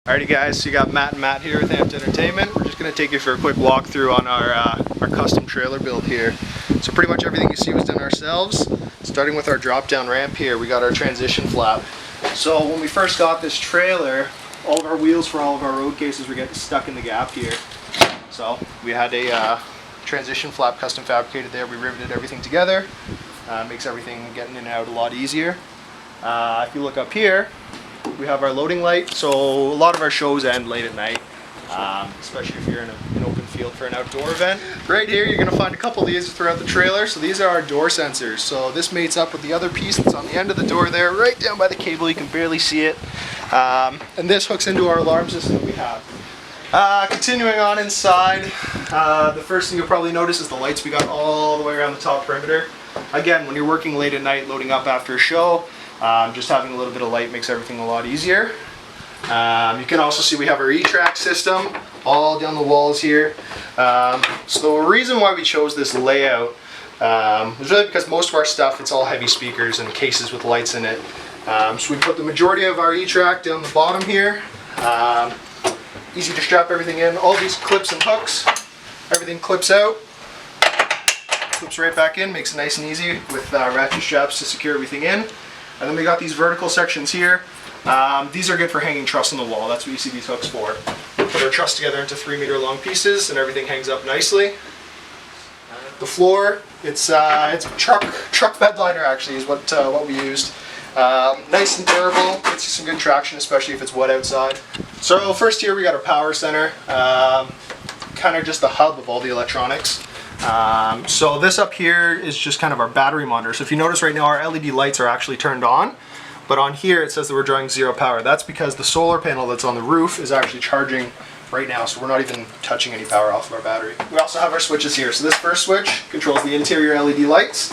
Alrighty guys, so you got Matt and Matt here with Amped Entertainment. We're just going to take you for a quick walkthrough on our custom trailer build here. So pretty much everything you see was done ourselves. Starting with our drop down ramp here, we got our transition flap. So when we first got this trailer, all of our wheels for all of our road cases were getting stuck in the gap here. So we had a transition flap custom fabricated there. We riveted everything together. Makes everything getting in and out a lot easier. If you look up here, we have our loading light. So a lot of our shows end late at night, especially if you're in an open field for an outdoor event. Right here you're going to find a couple of these throughout the trailer. So these are our door sensors. So this mates up with the other piece that's on the end of the door there, right down by the cable. You can barely see it. And this hooks into our alarm system that we have. Continuing on inside, the first thing you'll probably notice is the lights we got all the way around the top perimeter. Again, when you're working late at night, loading up after a show, just having a little bit of light makes everything a lot easier. You can also see we have our E-track system all down the walls here. So the reason why we chose this layout was really because most of our stuff, it's all heavy speakers and cases with lights in it. So we put the majority of our E-track down the bottom here. Easy to strap everything in. All these clips and hooks, everything clips out, clips right back in, makes it nice and easy with ratchet straps to secure everything in. And then we got these vertical sections here. These are good for hanging truss on the wall. That's what you see these hooks for. We put our truss together into 3-meter long pieces and everything hangs up nicely. The floor, it's truck bed liner actually is what we used. Nice and durable, gets you some good traction, especially if it's wet outside. So first here we got our power center, kind of just the hub of all the electronics. So this up here is just kind of our battery monitor. So if you notice right now our LED lights are actually turned on, but on here it says that we're drawing 0 power. That's because the solar panel that's on the roof is actually charging right now, so we're not even touching any power off of our battery. We also have our switches here. So this first switch controls the interior LED lights.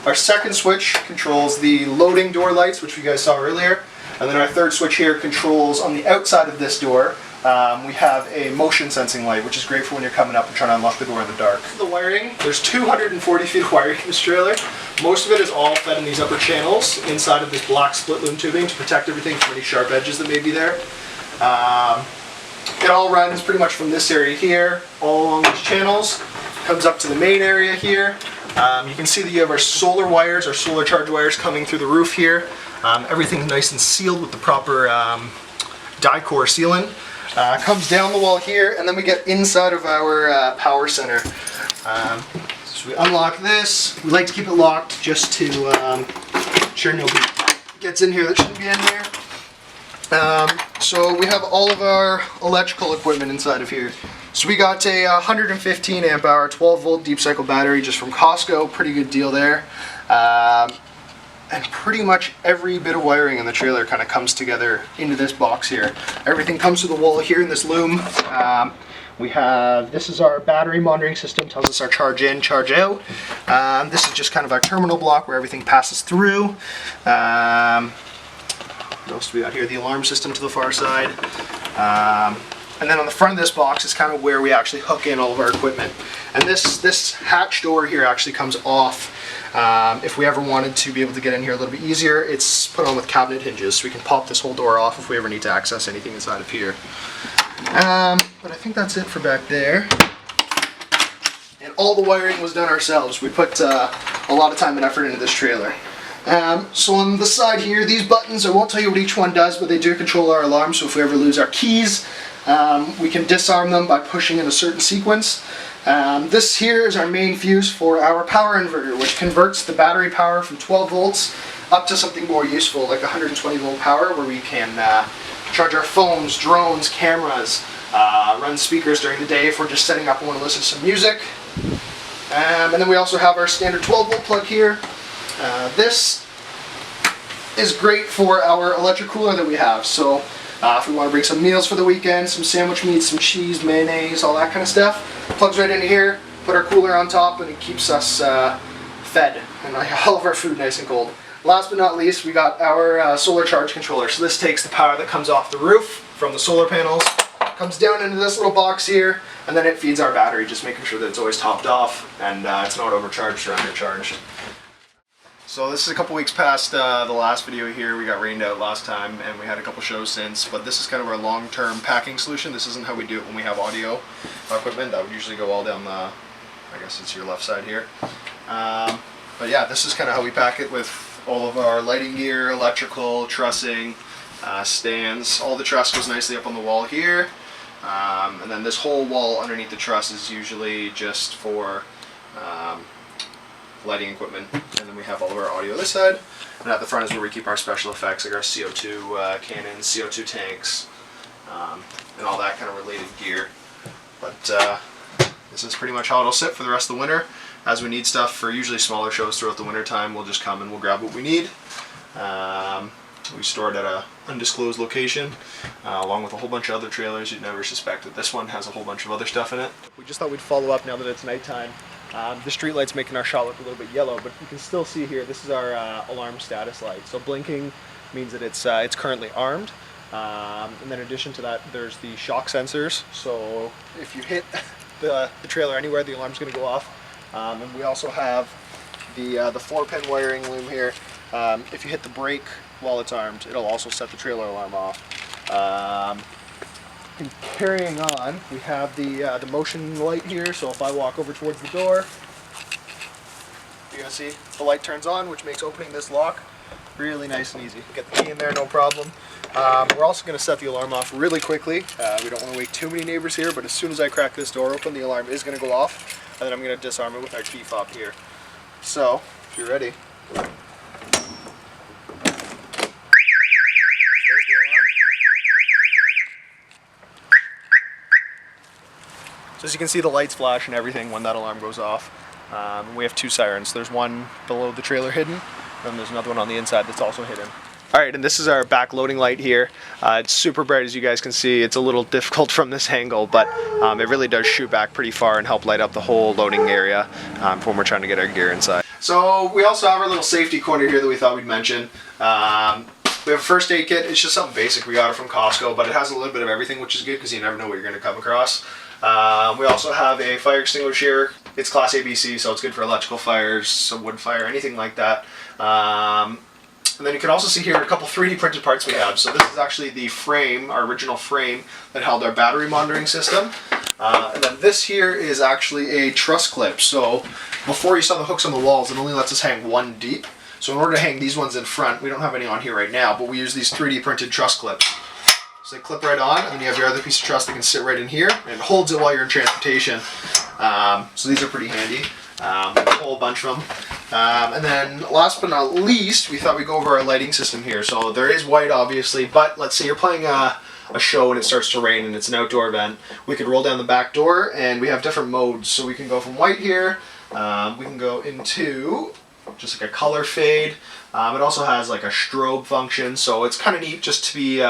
Our second switch controls the loading door lights, which you guys saw earlier. And then our third switch here controls on the outside of this door. We have a motion sensing light, which is great for when you're coming up and trying to unlock the door in the dark. The wiring, there's 240 feet of wiring in this trailer. Most of it is all fed in these upper channels inside of this black split loom tubing to protect everything from any sharp edges that may be there. It all runs pretty much from this area here, all along these channels. Comes up to the main area here. You can see that you have our solar wires, our solar charge wires coming through the roof here. Everything's nice and sealed with the proper die-core sealant. Comes down the wall here, and then we get inside of our power center. So we unlock this. We like to keep it locked just to ensure nobody gets in here that shouldn't be in here. So we have all of our electrical equipment inside of here. So we got a 115 amp hour 12 volt deep cycle battery just from Costco. Pretty good deal there. And pretty much every bit of wiring in the trailer kind of comes together into this box here. Everything comes to the wall here in this loom. This is our battery monitoring system, tells us our charge in, charge out. This is just kind of our terminal block where everything passes through. What else do we got here? The alarm system to the far side. And then on the front of this box is kind of where we actually hook in all of our equipment. And this hatch door here actually comes off. If we ever wanted to be able to get in here a little bit easier, it's put on with cabinet hinges, so we can pop this whole door off if we ever need to access anything inside of here. But I think that's it for back there. And all the wiring was done ourselves. We put a lot of time and effort into this trailer. So on the side here, these buttons, I won't tell you what each one does, but they do control our alarm, so if we ever lose our keys, we can disarm them by pushing in a certain sequence. This here is our main fuse for our power inverter, which converts the battery power from 12 volts up to something more useful, like 120 volt power, where we can charge our phones, drones, cameras, run speakers during the day if we're just setting up and want to listen to some music. And then we also have our standard 12 volt plug here. This is great for our electric cooler that we have. So if we want to bring some meals for the weekend, some sandwich meats, some cheese, mayonnaise, all that kind of stuff, plugs right into here, put our cooler on top, and it keeps us fed and all of our food nice and cold. Last but not least, we got our solar charge controller. So this takes the power that comes off the roof from the solar panels, comes down into this little box here, and then it feeds our battery, just making sure that it's always topped off and it's not overcharged or undercharged. So this is a couple weeks past the last video here. We got rained out last time and we had a couple shows since, but this is kind of our long-term packing solution. This isn't how we do it when we have audio equipment. That would usually go all down the, I guess it's your left side here. But yeah, this is kind of how we pack it with all of our lighting gear, electrical, trussing, stands. All the truss goes nicely up on the wall here. And then this whole wall underneath the truss is usually just for lighting equipment, and then we have all of our audio this side, and at the front is where we keep our special effects, like our CO2 cannons, CO2 tanks, and all that kind of related gear. But this is pretty much how it'll sit for the rest of the winter. As we need stuff for usually smaller shows throughout the winter time, we'll just come and we'll grab what we need. We store it at a undisclosed location, along with a whole bunch of other trailers. You'd never suspect that this one has a whole bunch of other stuff in it. We just thought we'd follow up now that it's nighttime. The street light's making our shop look a little bit yellow, but you can still see here, this is our alarm status light. So blinking means that it's currently armed. And then in addition to that, there's the shock sensors. So if you hit the trailer anywhere, the alarm's going to go off. And we also have the 4-pin wiring loom here. If you hit the brake while it's armed, it'll also set the trailer alarm off. And carrying on, we have the motion light here, so if I walk over towards the door, you're going to see the light turns on, which makes opening this lock really nice and easy. Get the key in there, no problem. We're also going to set the alarm off really quickly. We don't want to wake too many neighbors here, but as soon as I crack this door open, the alarm is going to go off, and then I'm going to disarm it with our key fob here. So, if you're ready. So as you can see, the lights flash and everything when that alarm goes off. We have 2 sirens. There's one below the trailer hidden, and there's another one on the inside that's also hidden. Alright, and this is our back loading light here. It's super bright, as you guys can see. It's a little difficult from this angle, but it really does shoot back pretty far and help light up the whole loading area when we're trying to get our gear inside. So we also have our little safety corner here that we thought we'd mention. We have a first aid kit. It's just something basic. We got it from Costco, but it has a little bit of everything, which is good because you never know what you're going to come across. We also have a fire extinguisher. It's class ABC, so it's good for electrical fires, some wood fire, anything like that. And then you can also see here a couple 3D printed parts we have. So this is actually the frame, our original frame that held our battery monitoring system. And then this here is actually a truss clip. So before you saw the hooks on the walls, it only lets us hang 1 deep. So in order to hang these ones in front, we don't have any on here right now, but we use these 3D printed truss clips. So they clip right on, and then you have your other piece of truss that can sit right in here, and it holds it while you're in transportation. So these are pretty handy. A whole bunch of them. And then last but not least, we thought we'd go over our lighting system here. So there is white, obviously, but let's say you're playing a show and it starts to rain and it's an outdoor event. We could roll down the back door, and we have different modes. So we can go from white here, we can go into just like a color fade. It also has like a strobe function, so it's kind of neat just to be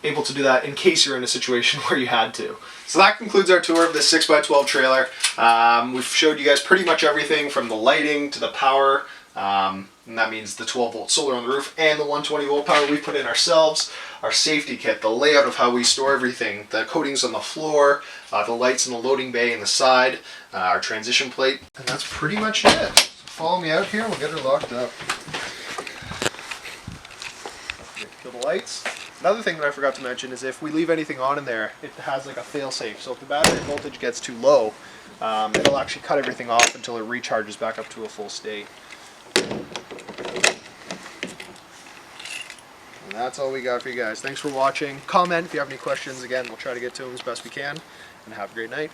able to do that in case you're in a situation where you had to. So that concludes our tour of this 6x12 trailer. We've showed you guys pretty much everything from the lighting to the power, and that means the 12-volt solar on the roof and the 120-volt power we put in ourselves, our safety kit, the layout of how we store everything, the coatings on the floor, the lights in the loading bay and the side, our transition plate, and that's pretty much it. So follow me out here, we'll get her locked up. Kill the lights. Another thing that I forgot to mention is if we leave anything on in there, it has like a fail-safe. So if the battery voltage gets too low, it'll actually cut everything off until it recharges back up to a full state. And that's all we got for you guys. Thanks for watching. Comment if you have any questions. Again, we'll try to get to them as best we can. And have a great night.